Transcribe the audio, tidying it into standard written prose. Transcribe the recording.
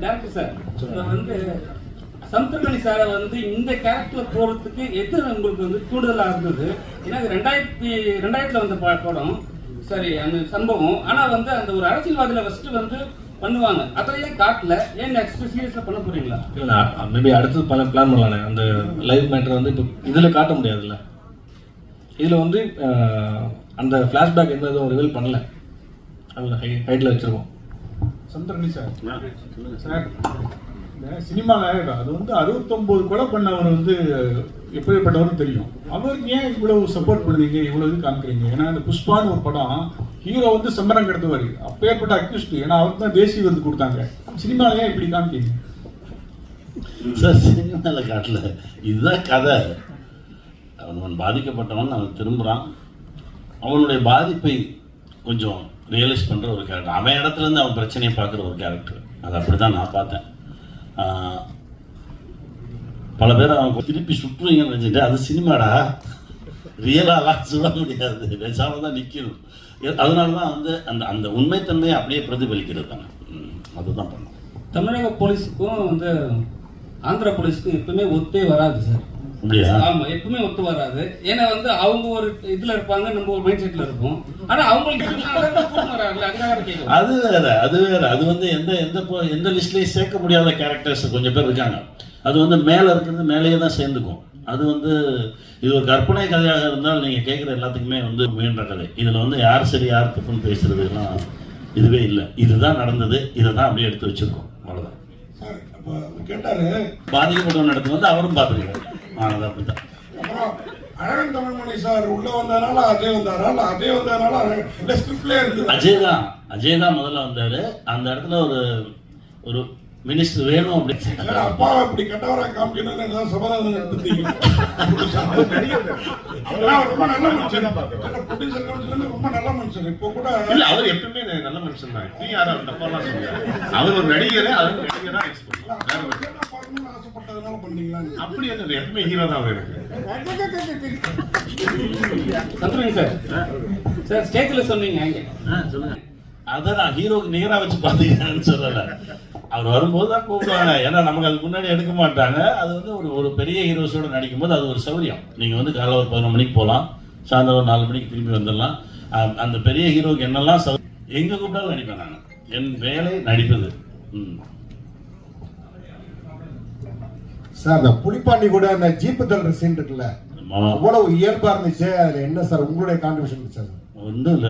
Doctor sir வந்து சமுத்திரக்கனி சாரை வந்து இந்த கேரக்டர் போறதுக்கு எது உங்களுக்கு வந்து கூடுதலா இருந்தது? ஏன்னா 2000 வந்த படம் சரி அந்த சம்பவம். ஆனா வந்து அந்த ஒரு அரசியல்வாதியில ஃபர்ஸ்ட் வந்து பண்ணுவாங்க, அதையே காட்டல. ஏன் நெக்ஸ்ட் சீரியஸ்ல பண்ண போறீங்களா? இல்ல மேபி அடுத்து பிளான் பண்ணலானே. அந்த லைவ் மேட்டர் வந்து இப்போ இதுல காட்ட முடியாதுல்ல. இதுல வந்து அந்த ஃபிளாஷ்பேக் எந்த இதுவும் ரிவீல் பண்ணல. அதில் ஹைட்ல வச்சிருக்கோம். சமுத்திரக்கனி சார் சார் இந்த சினிமாவில் அது வந்து 69 கொலை பண்ணவர் வந்து எப்படிப்பட்டவர்னு தெரியும். அவருக்கு ஏன் இவ்வளவு சப்போர்ட் பண்ணுறீங்க, இவ்வளவு இது காமிக்கிறீங்க? ஏன்னா இந்த புஷ்பான்னு ஒரு படம் ஹீரோ வந்து செம்மரம் கடத்துவார், அப்பேற்பட்ட அக்யூஸ்ட். ஏன்னா அவருக்கு தான் தேசிய விருது கொடுத்தாங்க. சினிமாவில் ஏன் இப்படி காமிக்கிறீங்க சார்? சினிமாவில் காட்டல, இதுதான் கதை. அவன் பாதிக்கப்பட்டவன் அவன் திரும்புகிறான், அவனுடைய பாதிப்பை கொஞ்சம் ரியலைஸ் பண்ணுற ஒரு கேரக்டர். அவன் இடத்துலேருந்து அவன் பிரச்சனையை பார்க்குற ஒரு கேரக்டர். அது அப்படி தான் நான் பார்த்தேன். பல பேர் அவங்க திருப்பி சுற்றுவீங்கன்னு நினச்சிட்டு அது சினிமாடா, ரியலாலாம் சொல்ல முடியாது, பேசாமல் தான் நிற்கணும். அதனால தான் வந்து அந்த அந்த உண்மைத்தன்மையை அப்படியே பிரதிபலிக்கிறது தானே, அதுதான் பண்ணணும். தமிழக போலீஸுக்கும் வந்து ஆந்திரா போலீஸுக்கும் எப்பவுமே ஒத்தே வராது சார். அப்படியா? ஆமா, எப்பவுமே ஒத்து வராது. ஏன்னா வந்து அவங்க ஒரு இதுல இருப்பாங்க, நம்ம ஒரு மைண்ட் செட்ல இருப்போம். ஆனா அவங்களுக்கு அது வேற, அது வேற. அது வந்து எந்த லிஸ்ட்லயும் சேர்க்க முடியாத கேரக்டர்ஸ் கொஞ்சம் பேர் இருக்காங்க. அது வந்து மேல இருக்கிறது மேலேயே தான் சேர்ந்துக்கும். அது வந்து இது ஒரு கற்பனை கதையாக இருந்தால் நீங்க கேட்குற எல்லாத்துக்குமே வந்து முயன்ற கதை. இதுல வந்து யார் சரி யார் தப்புன்னு பேசுறதுலாம் இதுவே இல்லை. இதுதான் நடந்தது, இதை தான் அப்படியே எடுத்து வச்சிருக்கோம், அவ்வளவுதான். பாதிக்கப்பட்டவன் இடத்துல வந்து அவரும் பார்த்துருக்காரு. ஆனது அப்படித்தான். அழகன் தமிழ்மணி சார் உள்ள வந்ததுனால அஜய் வந்தாரா, அஜய் வந்ததுனால அஜய் தான் முதல்ல வந்தாரு. அந்த இடத்துல ஒரு மினிஸ்டர் வேணும் அப்படின்னு அப்பா இப்படி கட்டவரா காமிக்கணும்னு சமாதானம் எடுத்துட்டீங்க. ரொம்ப நல்ல மனுஷன், ரொம்ப நல்ல மனுஷன். இப்போ கூட இல்ல, அவர் எப்பவுமே நல்ல மனுஷன் தான். நீ யாரும் தப்பாலாம் சொல்லுங்க. அவர் ஒரு நடிகரே, அவர் நடிகரா ஆசைப்பட்டதுனால பண்ணீங்களா? அப்படி இல்லை, எப்பவுமே ஹீரோ தான் அவர் எனக்கு. சார் ஸ்டேஜ்ல சொன்னீங்க, சொல்லுங்க. அதை நான் ஹீரோக்கு நிகரா வச்சு பார்த்தீங்கன்னு சொல்லலை. அவர் வரும்போது தான் கூப்பிடுவாங்க. ஏன்னா நமக்கு அதுக்கு முன்னாடி எடுக்க மாட்டாங்க. அது வந்து ஒரு பெரிய ஹீரோஸோட நடிக்கும் போது அது ஒரு சௌரியம். நீங்கள் வந்து காலைல ஒரு 11 மணிக்கு போகலாம், சாயந்தரம் ஒரு 4 மணிக்கு திரும்பி வந்துடலாம். அந்த பெரிய ஹீரோக்கு என்னெல்லாம் எங்கே கூப்பிட்டாலும் நடிப்பேன் நான். என் வேலை நடிப்பது. சார், அந்த புலிப்பாண்டி கூட அந்த ஜீப்பு தள்ளுற சீன் இருக்குல்ல, அவ்வளவு இயல்பா இருந்துச்சு. அதுல என்ன சார் உங்களுடைய கான்ட்ரிபியூஷன்? ஒன்றும் இல்லை.